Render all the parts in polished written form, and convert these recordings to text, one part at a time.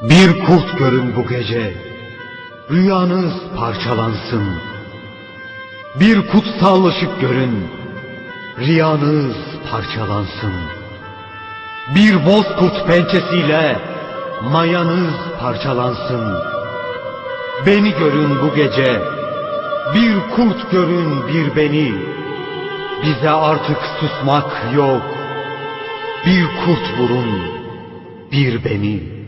Bir kurt görün bu gece, rüyanız parçalansın. Bir kutsal ışık görün, riyanız parçalansın. Bir bozkurt pençesiyle mayanız parçalansın. Beni görün bu gece, bir kurt görün bir beni. Bize artık susmak yok, bir kurt vurun bir beni.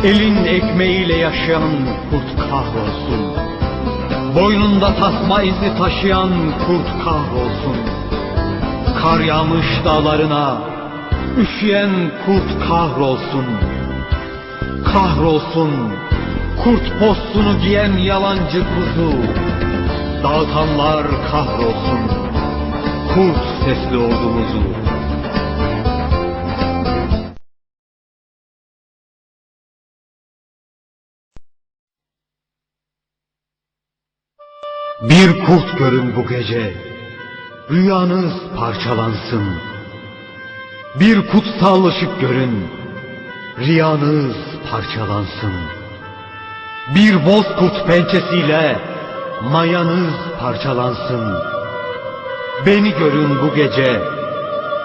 Elin ekmeğiyle yaşayan kurt kahrolsun. Boynunda tasma izi taşıyan kurt kahrolsun. Kar yağmış dağlarına üşüyen kurt kahrolsun. Kahrolsun kurt postunu giyen yalancı kuzu. Dağıtanlar kahrolsun kurt sesli ordumuzu. Bir kurt görün bu gece, rüyanız parçalansın. Bir kutsal ışık görün, riyanız parçalansın. Bir bozkurt pençesiyle mayanız parçalansın. Beni görün bu gece,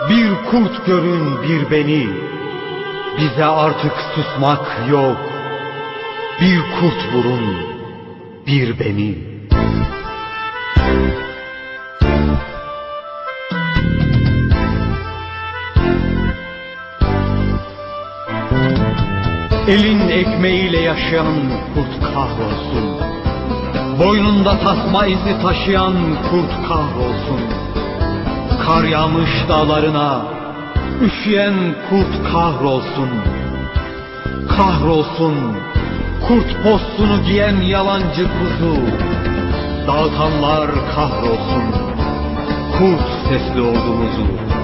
bir kurt görün bir beni. Bize artık susmak yok, bir kurt vurun bir beni. Elin ekmeğiyle yaşayan kurt kahrolsun. Boynunda tasma izi taşıyan kurt kahrolsun. Kar yağmış dağlarına üşüyen kurt kahrolsun. Kahrolsun kurt postunu giyen yalancı kuzu. Dağıtanlar kahrolsun kurt sesli ordumuzu.